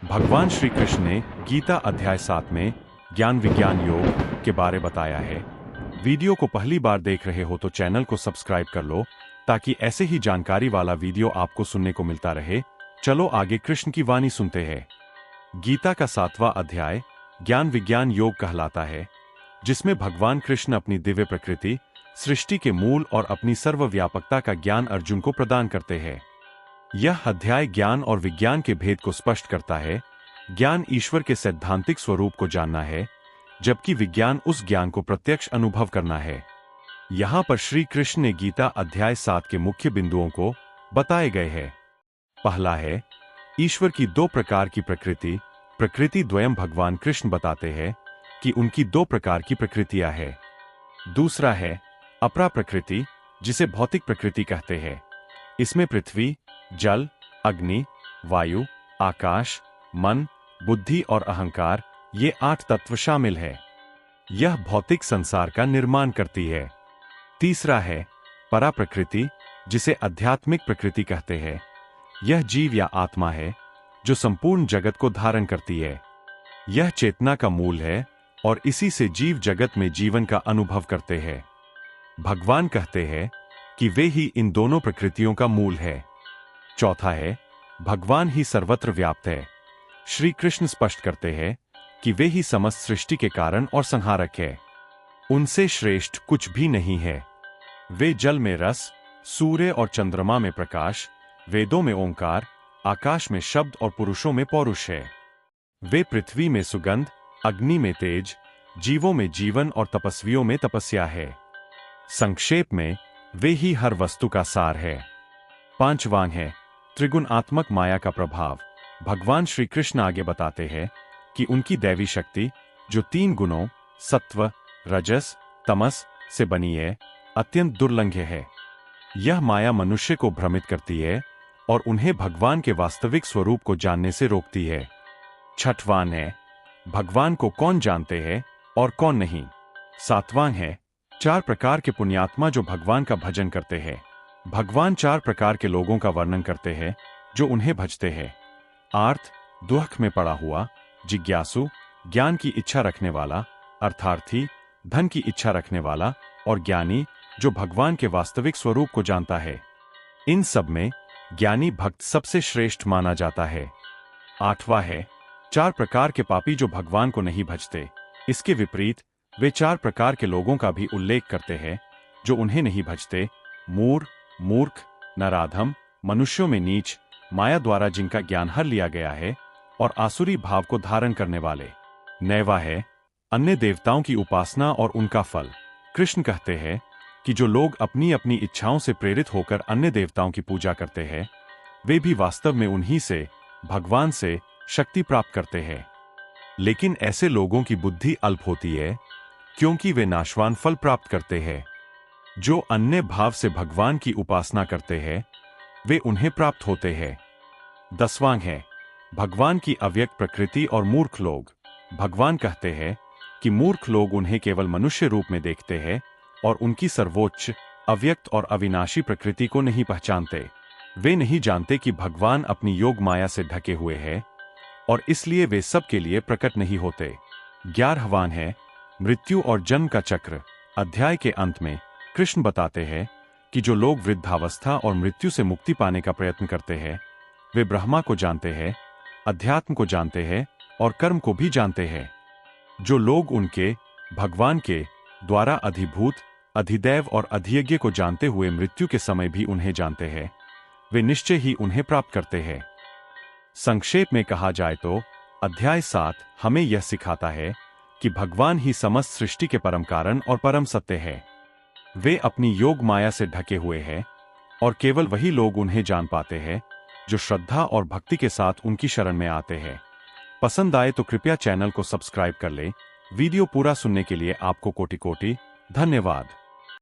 भगवान श्री कृष्ण ने गीता अध्याय 7 में ज्ञान विज्ञान योग के बारे बताया है। वीडियो को पहली बार देख रहे हो तो चैनल को सब्सक्राइब कर लो ताकि ऐसे ही जानकारी वाला वीडियो आपको सुनने को मिलता रहे। चलो आगे कृष्ण की वाणी सुनते हैं। गीता का 7वां अध्याय ज्ञान विज्ञान योग कहलाता है, जिसमें भगवान कृष्ण अपनी दिव्य प्रकृति, सृष्टि के मूल और अपनी सर्वव्यापकता का ज्ञान अर्जुन को प्रदान करते हैं। यह अध्याय ज्ञान और विज्ञान के भेद को स्पष्ट करता है। ज्ञान ईश्वर के सैद्धांतिक स्वरूप को जानना है, जबकि विज्ञान उस ज्ञान को प्रत्यक्ष अनुभव करना है। यहाँ पर श्री कृष्ण ने गीता अध्याय 7 के मुख्य बिंदुओं को बताए गए हैं। पहला है ईश्वर की दो प्रकार की प्रकृति द्वयम। भगवान कृष्ण बताते हैं कि उनकी दो प्रकार की प्रकृतियां हैं। दूसरा है अपरा प्रकृति, जिसे भौतिक प्रकृति कहते हैं। इसमें पृथ्वी, जल, अग्नि, वायु, आकाश, मन, बुद्धि और अहंकार, ये 8 तत्व शामिल है। यह भौतिक संसार का निर्माण करती है। तीसरा है परा प्रकृति, जिसे आध्यात्मिक प्रकृति कहते हैं। यह जीव या आत्मा है जो संपूर्ण जगत को धारण करती है। यह चेतना का मूल है और इसी से जीव जगत में जीवन का अनुभव करते हैं। भगवान कहते हैं कि वे ही इन दोनों प्रकृतियों का मूल है। चौथा है भगवान ही सर्वत्र व्याप्त है। श्री कृष्ण स्पष्ट करते हैं कि वे ही समस्त सृष्टि के कारण और संहारक है। उनसे श्रेष्ठ कुछ भी नहीं है। वे जल में रस, सूर्य और चंद्रमा में प्रकाश, वेदों में ओंकार, आकाश में शब्द और पुरुषों में पौरुष है। वे पृथ्वी में सुगंध, अग्नि में तेज, जीवों में जीवन और तपस्वियों में तपस्या है। संक्षेप में वे ही हर वस्तु का सार है। पांचवां है त्रिगुणात्मक माया का प्रभाव। भगवान श्री कृष्ण आगे बताते हैं कि उनकी दैवी शक्ति, जो 3 गुणों सत्व, रजस, तमस से बनी है, अत्यंत दुर्लंघ्य है। यह माया मनुष्य को भ्रमित करती है और उन्हें भगवान के वास्तविक स्वरूप को जानने से रोकती है। छठवां है भगवान को कौन जानते हैं और कौन नहीं। सातवां है 4 प्रकार के पुण्यात्मा जो भगवान का भजन करते हैं। भगवान 4 प्रकार के लोगों का वर्णन करते हैं जो उन्हें भजते हैं। आर्त, दुख में पड़ा हुआ, जिज्ञासु, ज्ञान की इच्छा रखने वाला, अर्थार्थी, धन की इच्छा रखने वाला, और ज्ञानी, जो भगवान के वास्तविक स्वरूप को जानता है। इन सब में ज्ञानी भक्त सबसे श्रेष्ठ माना जाता है। 8वां है 4 प्रकार के पापी जो भगवान को नहीं भजते। इसके विपरीत वे 4 प्रकार के लोगों का भी उल्लेख करते हैं जो उन्हें नहीं भजते। मूर्ख, नराधम, मनुष्यों में नीच, माया द्वारा जिनका ज्ञान हर लिया गया है, और आसुरी भाव को धारण करने वाले। 9वां है अन्य देवताओं की उपासना और उनका फल। कृष्ण कहते हैं कि जो लोग अपनी अपनी इच्छाओं से प्रेरित होकर अन्य देवताओं की पूजा करते हैं, वे भी वास्तव में उन्हीं से, भगवान से शक्ति प्राप्त करते हैं। लेकिन ऐसे लोगों की बुद्धि अल्प होती है, क्योंकि वे नाशवान फल प्राप्त करते हैं। जो अन्य भाव से भगवान की उपासना करते हैं, वे उन्हें प्राप्त होते हैं। 10वां है भगवान की अव्यक्त प्रकृति और मूर्ख लोग। भगवान कहते हैं कि मूर्ख लोग उन्हें केवल मनुष्य रूप में देखते हैं और उनकी सर्वोच्च, अव्यक्त और अविनाशी प्रकृति को नहीं पहचानते। वे नहीं जानते कि भगवान अपनी योग माया से ढके हुए हैं और इसलिए वे सब के लिए प्रकट नहीं होते। 11वां है मृत्यु और जन्म का चक्र। अध्याय के अंत में कृष्ण बताते हैं कि जो लोग वृद्धावस्था और मृत्यु से मुक्ति पाने का प्रयत्न करते हैं, वे ब्रह्मा को जानते हैं, अध्यात्म को जानते हैं और कर्म को भी जानते हैं। जो लोग उनके, भगवान के द्वारा अधिभूत, अधिदैव और अधियज्ञ को जानते हुए मृत्यु के समय भी उन्हें जानते हैं, वे निश्चय ही उन्हें प्राप्त करते हैं। संक्षेप में कहा जाए तो अध्याय 7 हमें यह सिखाता है कि भगवान ही समस्त सृष्टि के परम कारण और परम सत्य है। वे अपनी योग माया से ढके हुए हैं और केवल वही लोग उन्हें जान पाते हैं जो श्रद्धा और भक्ति के साथ उनकी शरण में आते हैं। पसंद आए तो कृपया चैनल को सब्सक्राइब कर लें। वीडियो पूरा सुनने के लिए आपको कोटि कोटि धन्यवाद।